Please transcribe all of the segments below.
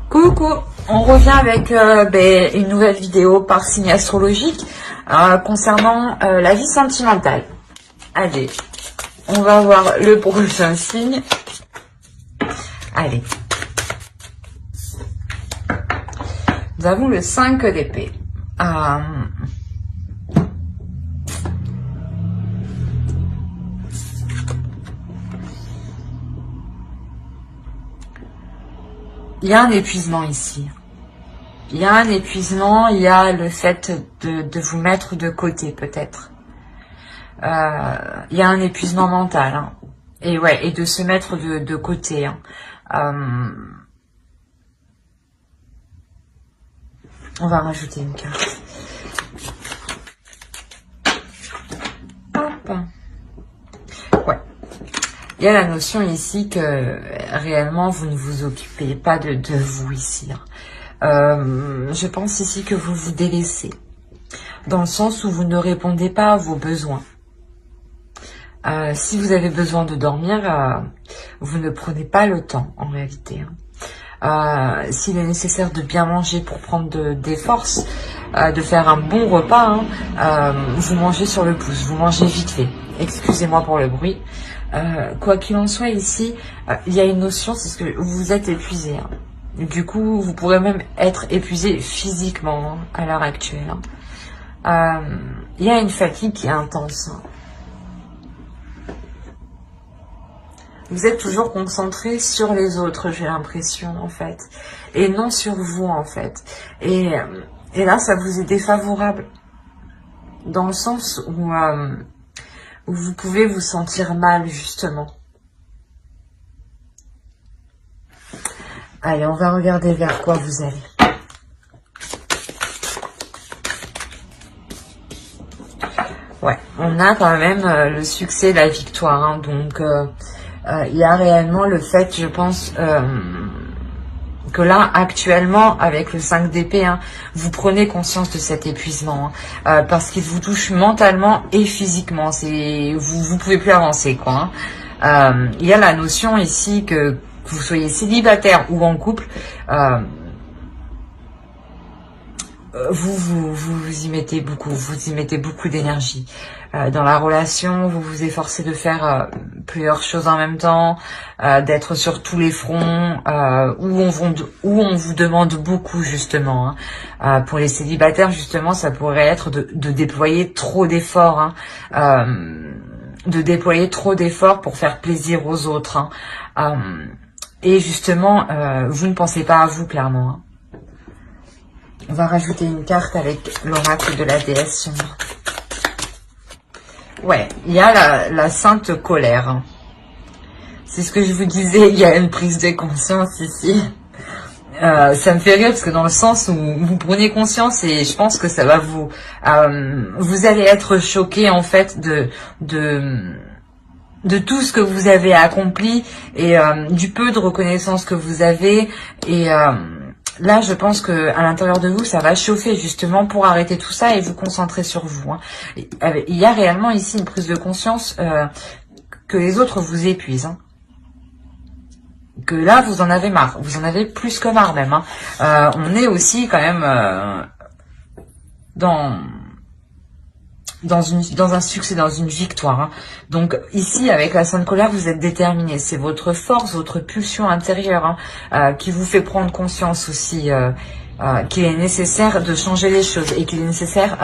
Coucou, on revient avec une nouvelle vidéo par signe astrologique concernant la vie sentimentale. Allez, on va voir le prochain signe. Allez. Nous avons le 5 d'épée. Il y a un épuisement ici. Il y a un épuisement, il y a le fait de vous mettre de côté peut-être. Il y a un épuisement mental. Hein. Et de se mettre de côté. Hein. On va rajouter une carte. Hop. Ouais. Il y a la notion ici que réellement vous ne vous occupez pas de vous ici. Je pense ici que vous vous délaissez. Dans le sens où vous ne répondez pas à vos besoins. Si vous avez besoin de dormir, vous ne prenez pas le temps en réalité. S'il est nécessaire de bien manger pour prendre des forces, de faire un bon repas, vous mangez sur le pouce, vous mangez vite fait. Excusez-moi pour le bruit. Quoi qu'il en soit ici, il y a une notion, c'est ce que vous êtes épuisé. Hein. Du coup, vous pourrez même être épuisé physiquement à l'heure actuelle. Il y a une fatigue qui est intense. Vous êtes toujours concentré sur les autres, j'ai l'impression, en fait. Et non sur vous, en fait. Et là, ça vous est défavorable. Dans le sens où vous pouvez vous sentir mal, justement. Allez, on va regarder vers quoi vous allez. Ouais, on a quand même le succès, la victoire. Hein, donc, il y a réellement le fait, je pense, que là, actuellement, avec le 5 d'épée, vous prenez conscience de cet épuisement. Parce qu'il vous touche mentalement et physiquement. Vous pouvez plus avancer, quoi. Il y a la notion ici que vous soyez célibataire ou en couple, vous y mettez beaucoup d'énergie. Dans la relation, vous vous efforcez de faire plusieurs choses en même temps, d'être sur tous les fronts, où on vous demande beaucoup justement. Pour les célibataires, justement, ça pourrait être de déployer trop d'efforts, de déployer trop d'efforts pour faire plaisir aux autres. Et justement, vous ne pensez pas à vous clairement. On va rajouter une carte avec l'oracle de la déesse sombre. Ouais, il y a la sainte colère. C'est ce que je vous disais, il y a une prise de conscience ici. Ça me fait rire parce que dans le sens où vous prenez conscience et je pense que ça va vous allez être choqué en fait de tout ce que vous avez accompli et du peu de reconnaissance que vous avez et là, je pense que à l'intérieur de vous, ça va chauffer justement pour arrêter tout ça et vous concentrer sur vous. Hein. Il y a réellement ici une prise de conscience que les autres vous épuisent. Hein. Que là, vous en avez marre. Vous en avez plus que marre même. Hein. On est aussi quand même dans un succès, dans une victoire. Hein. Donc ici, avec la sainte colère, vous êtes déterminé. C'est votre force, votre pulsion intérieure qui vous fait prendre conscience aussi qu'il est nécessaire de changer les choses et qu'il est nécessaire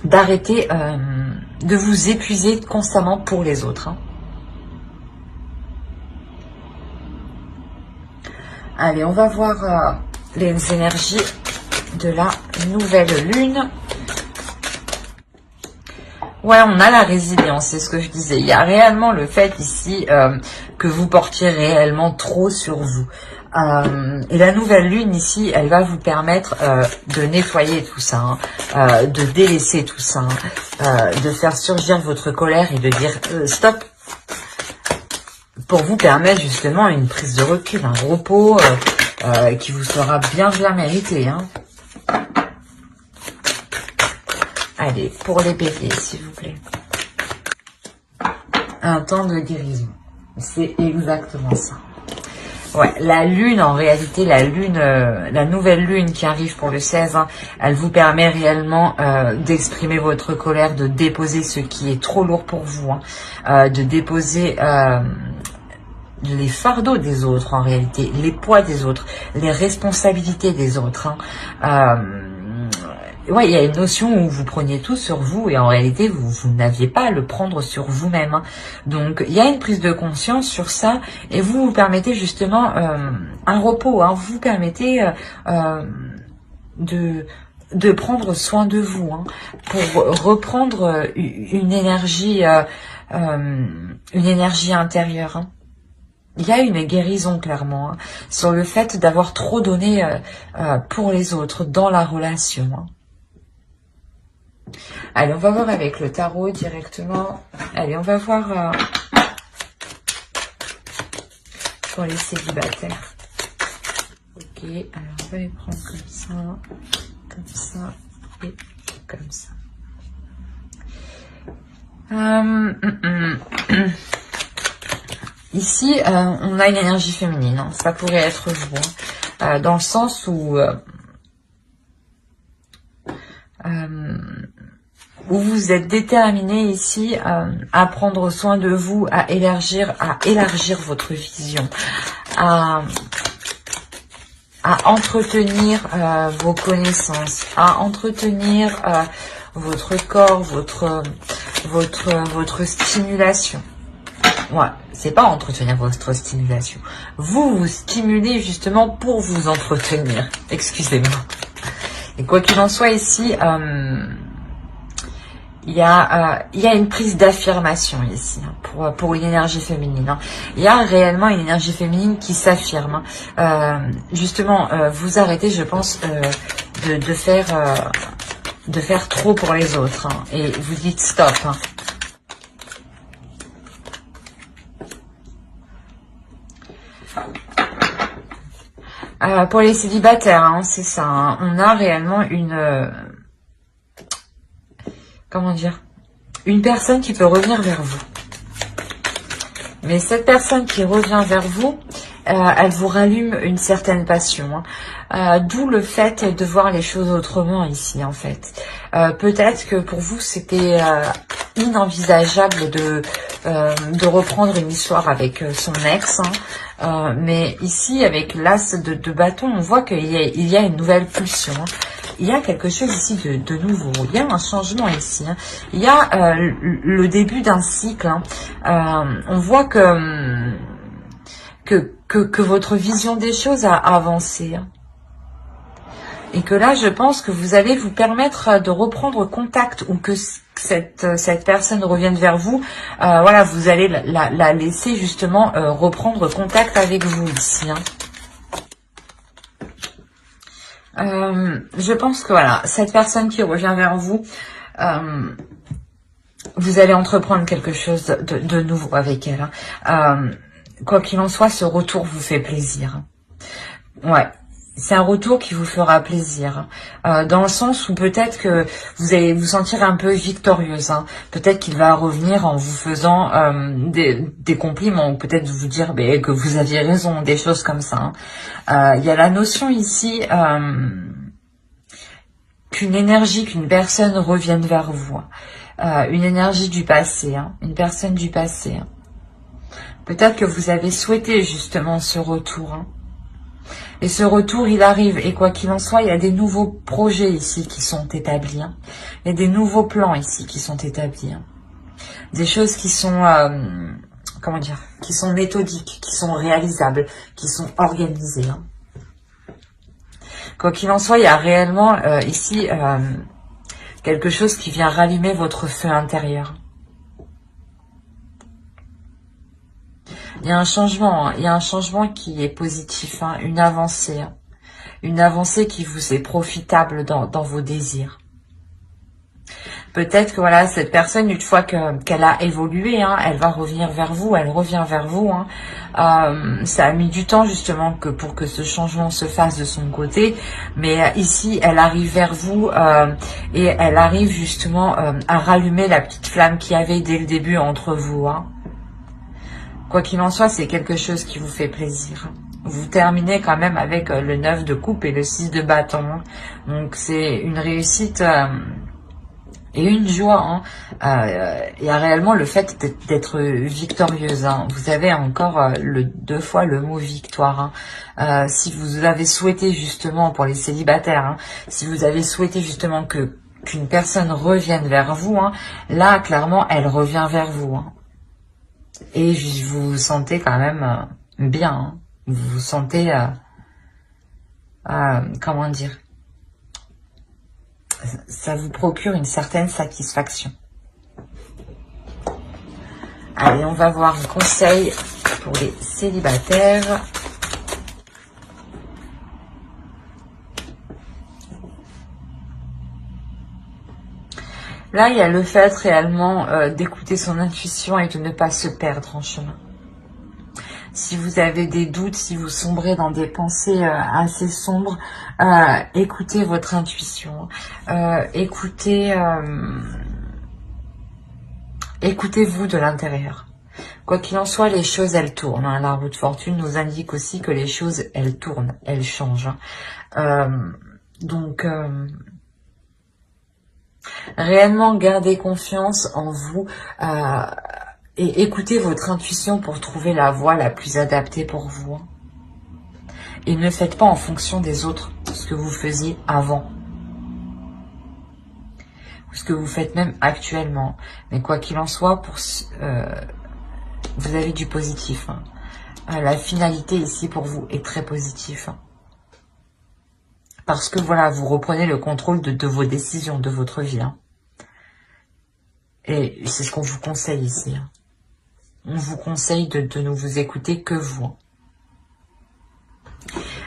d'arrêter de vous épuiser constamment pour les autres. Hein. Allez, on va voir les énergies de la nouvelle lune. Ouais, on a la résilience, c'est ce que je disais. Il y a réellement le fait ici que vous portiez réellement trop sur vous. Et la nouvelle lune ici, elle va vous permettre de nettoyer tout ça, de délaisser tout ça, de faire surgir votre colère et de dire stop, pour vous permettre justement une prise de recul, un repos qui vous sera bien mérité. Hein. Allez, pour les béliers, s'il vous plaît. Un temps de guérison. C'est exactement ça. Ouais, la lune, en réalité, la lune, la nouvelle lune qui arrive pour le 16, hein, elle vous permet réellement d'exprimer votre colère, de déposer ce qui est trop lourd pour vous, hein, de déposer les fardeaux des autres, en réalité, les poids des autres, les responsabilités des autres. Hein. Ouais, il y a une notion où vous preniez tout sur vous et en réalité, vous n'aviez pas à le prendre sur vous-même. Hein. Donc, il y a une prise de conscience sur ça et vous vous permettez justement un repos. Hein. Vous vous permettez de prendre soin de vous hein, pour reprendre une énergie intérieure. Hein. Il y a une guérison clairement hein, sur le fait d'avoir trop donné pour les autres dans la relation. Hein. Allez, on va voir avec le tarot directement. Allez, on va voir pour les célibataires. Ok, alors on va les prendre comme ça et comme ça. Ici, on a une énergie féminine. Hein. Ça pourrait être vous. Hein. Dans le sens où vous êtes déterminé ici à prendre soin de vous, à élargir votre vision, à entretenir vos connaissances, à entretenir votre corps, votre stimulation. Ouais, c'est pas entretenir votre stimulation. Vous vous stimulez justement pour vous entretenir. Excusez-moi. Et quoi qu'il en soit ici, il y a une prise d'affirmation ici hein, pour une énergie féminine. Hein. Il y a réellement une énergie féminine qui s'affirme. Hein. Justement, vous arrêtez, je pense, de faire trop pour les autres. Hein, et vous dites stop. Hein. Pour les célibataires, hein, c'est ça. Hein, on a réellement comment dire, une personne qui peut revenir vers vous. Mais cette personne qui revient vers vous, elle vous rallume une certaine passion. Hein. D'où le fait de voir les choses autrement ici, en fait. Peut-être que pour vous, c'était inenvisageable de reprendre une histoire avec son ex. Hein. Mais ici, avec l'as de bâton, on voit qu'il y a une nouvelle pulsion. Hein. Il y a quelque chose ici de nouveau. Il y a un changement ici. Hein. Il y a le début d'un cycle. Hein. On voit que votre vision des choses a avancé. Hein. Et que là, je pense que vous allez vous permettre de reprendre contact ou que cette personne revienne vers vous. Voilà, vous allez la laisser justement reprendre contact avec vous ici. Hein. Je pense que voilà, cette personne qui revient vers vous, vous allez entreprendre quelque chose de nouveau avec elle. Hein. Quoi qu'il en soit, ce retour vous fait plaisir. Ouais, c'est un retour qui vous fera plaisir. Dans le sens où peut-être que vous allez vous sentir un peu victorieuse. Hein. Peut-être qu'il va revenir en vous faisant des compliments, ou peut-être vous dire que vous aviez raison, des choses comme ça. Hein. Il y a la notion ici qu'une personne revienne vers vous. Une énergie du passé, hein. Une personne du passé. Hein. Peut-être que vous avez souhaité justement ce retour. Hein. Et ce retour, il arrive. Et quoi qu'il en soit, il y a des nouveaux projets ici qui sont établis. Hein. Il y a des nouveaux plans ici qui sont établis. Hein. Des choses qui sont, comment dire, qui sont méthodiques, qui sont réalisables, qui sont organisées. Hein. Quoi qu'il en soit, il y a réellement ici quelque chose qui vient rallumer votre feu intérieur. Il y a un changement, hein. Il y a un changement qui est positif, hein. Une avancée. Hein. Une avancée qui vous est profitable dans vos désirs. Peut-être que voilà, cette personne, une fois qu'elle a évolué, hein, elle va revenir vers vous, elle revient vers vous. Hein. Ça a mis du temps justement pour que ce changement se fasse de son côté. Mais ici, elle arrive vers vous et elle arrive justement à rallumer la petite flamme qu'il y avait dès le début entre vous. Hein. Quoi qu'il en soit, c'est quelque chose qui vous fait plaisir. vous terminez quand même avec le 9 de coupe et le 6 de bâton. Hein. Donc c'est une réussite et une joie. Hein. Il y a réellement le fait d'être victorieuse. Hein. Vous avez encore deux fois le mot victoire. Hein. Si vous avez souhaité justement, pour les célibataires, hein, si vous avez souhaité justement qu'une personne revienne vers vous, hein, là clairement elle revient vers vous. Hein. Et vous vous sentez quand même bien. Hein. Vous vous sentez, comment dire, ça vous procure une certaine satisfaction. Allez, on va voir un conseil pour les célibataires. Là, il y a le fait réellement d'écouter son intuition et de ne pas se perdre en chemin. Si vous avez des doutes, si vous sombrez dans des pensées assez sombres, écoutez votre intuition. Écoutez-vous de l'intérieur. Quoi qu'il en soit, les choses, elles tournent. Hein. La roue de fortune nous indique aussi que les choses, elles tournent, elles changent. Hein. Donc, réellement, gardez confiance en vous et écoutez votre intuition pour trouver la voie la plus adaptée pour vous. Hein. Et ne faites pas en fonction des autres ce que vous faisiez avant. Ou ce que vous faites même actuellement. Mais quoi qu'il en soit, vous avez du positif. Hein. La finalité ici pour vous est très positive. Hein. Parce que voilà, vous reprenez le contrôle de vos décisions, de votre vie. Hein. Et c'est ce qu'on vous conseille ici. Hein. On vous conseille de ne vous écouter que vous. Hein.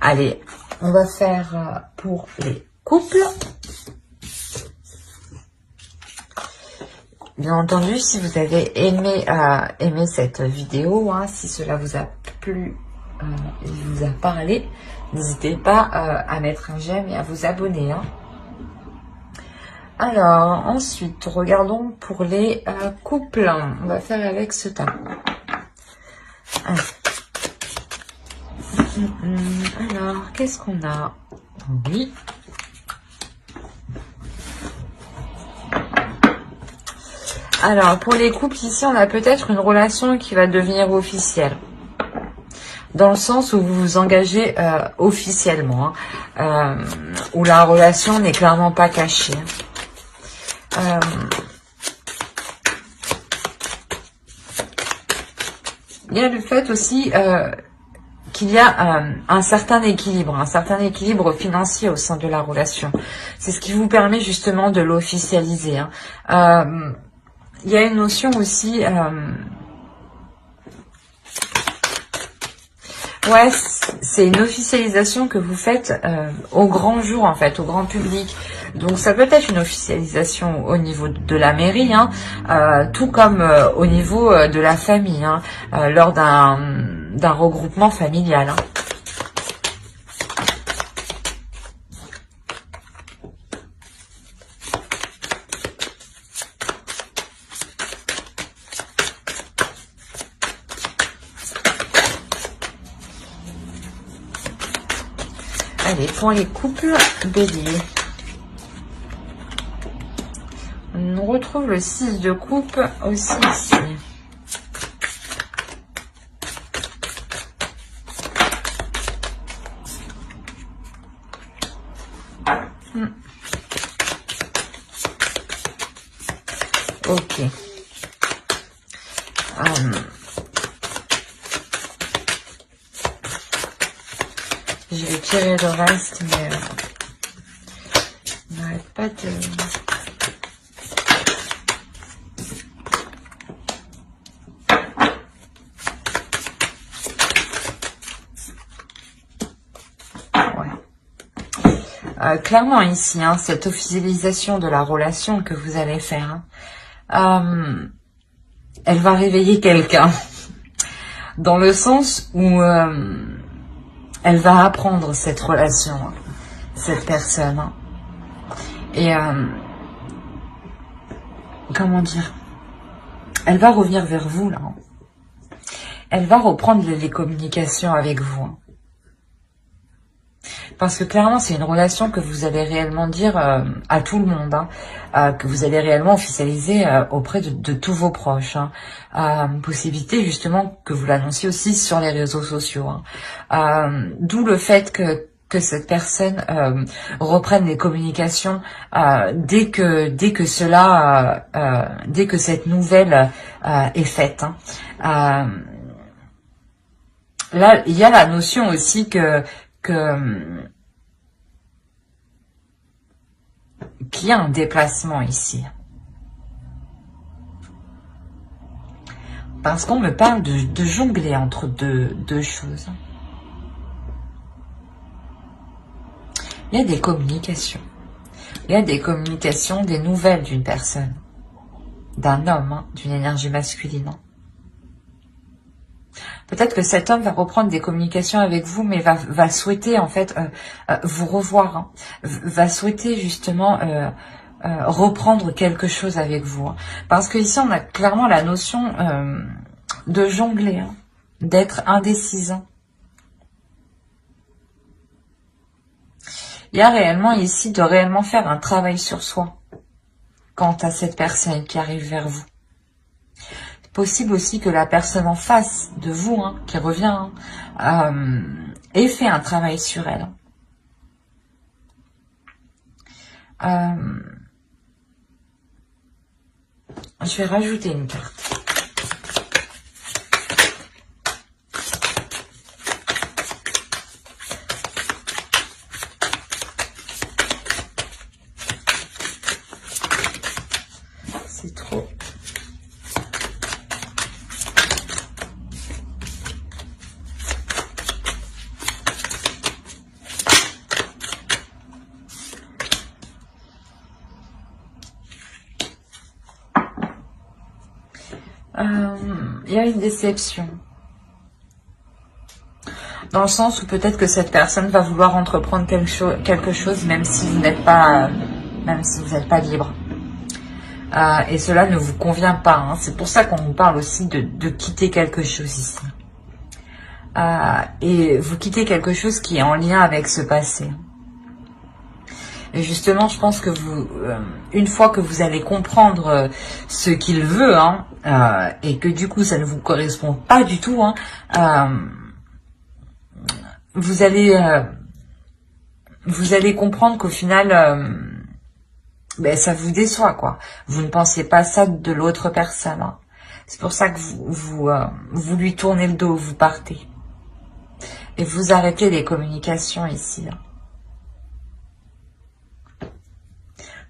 Allez, on va faire pour les couples. Bien entendu, si vous avez aimé cette vidéo, hein, si cela vous a plu, et vous a parlé, n'hésitez pas à mettre un j'aime et à vous abonner. Hein. Alors, ensuite, regardons pour les couples. On va faire avec ce tas. Alors, qu'est-ce qu'on a? Oui. Alors, pour les couples, ici, on a peut-être une relation qui va devenir officielle. Dans le sens où vous vous engagez officiellement. Hein, où la relation n'est clairement pas cachée. Il y a le fait aussi qu'il y a un certain équilibre financier au sein de la relation. C'est ce qui vous permet justement de l'officialiser. Hein. Il y a une notion aussi... ouais, c'est une officialisation que vous faites au grand jour, en fait, au grand public. Donc, ça peut être une officialisation au niveau de la mairie, hein, tout comme au niveau de la famille, hein, lors d'un regroupement familial. Hein. Allez, pour les couples bélier. On retrouve le 6 de coupe aussi ici. Ok. Je vais tirer le reste, mais on n'arrête pas de... Clairement ici, hein, cette officialisation de la relation que vous allez faire, hein, elle va réveiller quelqu'un. Dans le sens où elle va apprendre cette relation, hein, cette personne. Hein. Et comment dire, elle va revenir vers vous là. Hein. Elle va reprendre les communications avec vous. Hein. Parce que clairement, c'est une relation que vous allez réellement dire à tout le monde, hein, que vous allez réellement officialiser auprès de tous vos proches. Hein. Possibilité justement que vous l'annonciez aussi sur les réseaux sociaux. Hein. D'où le fait que cette personne reprenne les communications dès que cette nouvelle est faite. Hein. Là, il y a la notion aussi qu'il y a un déplacement ici. Parce qu'on me parle de jongler entre deux choses. Il y a des communications. Il y a des communications, des nouvelles d'une personne, d'un homme, hein, d'une énergie masculine. Peut-être que cet homme va reprendre des communications avec vous, mais va souhaiter en fait vous revoir, hein, va souhaiter justement reprendre quelque chose avec vous. Hein. Parce que ici on a clairement la notion de jongler, hein, d'être indécise. Hein. Il y a réellement ici de réellement faire un travail sur soi quant à cette personne qui arrive vers vous. Possible aussi que la personne en face de vous, hein, qui revient, hein, ait fait un travail sur elle. Je vais rajouter une carte. C'est trop. Il y a une déception. Dans le sens où peut-être que cette personne va vouloir entreprendre quelque chose même si vous n'êtes pas, libre. Et cela ne vous convient pas. Hein. C'est pour ça qu'on vous parle aussi de quitter quelque chose ici. Et vous quittez quelque chose qui est en lien avec ce passé. Et justement, je pense que une fois que vous allez comprendre ce qu'il veut, hein, et que du coup ça ne vous correspond pas du tout, hein, vous allez comprendre qu'au final, ça vous déçoit, quoi. Vous ne pensez pas ça de l'autre personne. Hein. C'est pour ça que vous lui tournez le dos, vous partez. Et vous arrêtez les communications ici. Hein.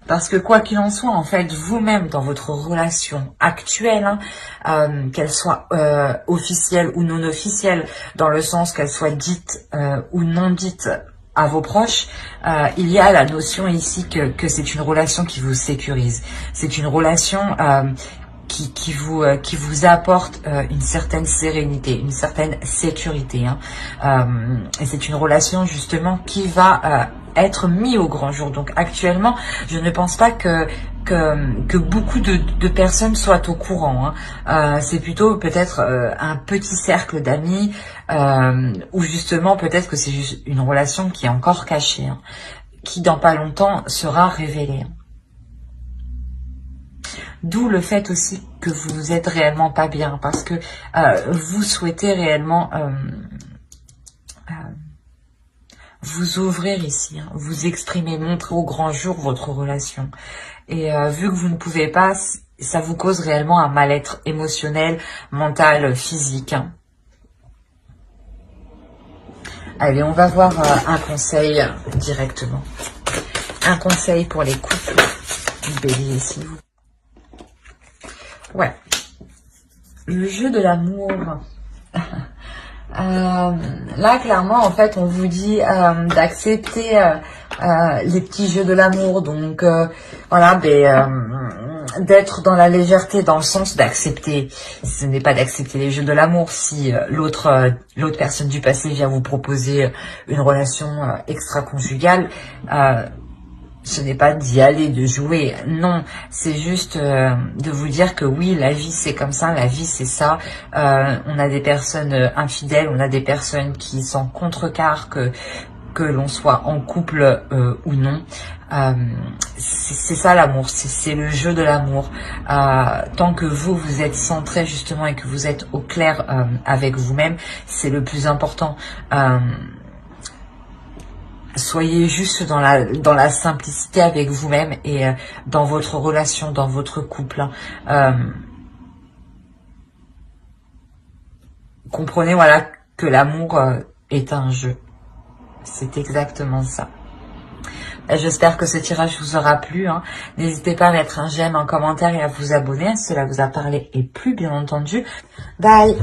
Parce que quoi qu'il en soit, en fait, vous-même, dans votre relation actuelle, hein, qu'elle soit officielle ou non officielle, dans le sens qu'elle soit dite ou non dite à vos proches, il y a la notion ici que c'est une relation qui vous sécurise. C'est une relation qui vous apporte une certaine sérénité, une certaine sécurité. Hein. Et c'est une relation justement qui va être mise au grand jour. Donc actuellement, je ne pense pas que beaucoup de personnes soient au courant. Hein. C'est plutôt peut-être un petit cercle d'amis ou justement peut-être que c'est juste une relation qui est encore cachée, hein, qui dans pas longtemps sera révélée. D'où le fait aussi que vous êtes réellement pas bien, parce que vous souhaitez réellement vous ouvrir ici, hein, vous exprimer, montrer au grand jour votre relation. Et vu que vous ne pouvez pas, ça vous cause réellement un mal-être émotionnel, mental, physique. Hein. Allez, on va voir un conseil directement. Un conseil pour les couples. Bélier, s'il vous plaît. Ouais. Le jeu de l'amour. Là, clairement, en fait, on vous dit d'accepter les petits jeux de l'amour. Donc, voilà, d'être dans la légèreté, dans le sens d'accepter. Ce n'est pas d'accepter les jeux de l'amour si l'autre personne du passé vient vous proposer une relation extra-conjugale. Ce n'est pas d'y aller, de jouer, non, c'est juste de vous dire que oui, la vie c'est comme ça, la vie c'est ça, on a des personnes infidèles, on a des personnes qui sont contrecarrent, que l'on soit en couple ou non. C'est ça l'amour, c'est le jeu de l'amour. Tant que vous êtes centré justement et que vous êtes au clair avec vous-même, c'est le plus important. Soyez juste dans la simplicité avec vous-même et dans votre relation, dans votre couple. Comprenez, voilà, que l'amour est un jeu. C'est exactement ça. J'espère que ce tirage vous aura plu. N'hésitez pas à mettre un j'aime, un commentaire et à vous abonner. Cela vous a parlé et plu, bien entendu. Bye!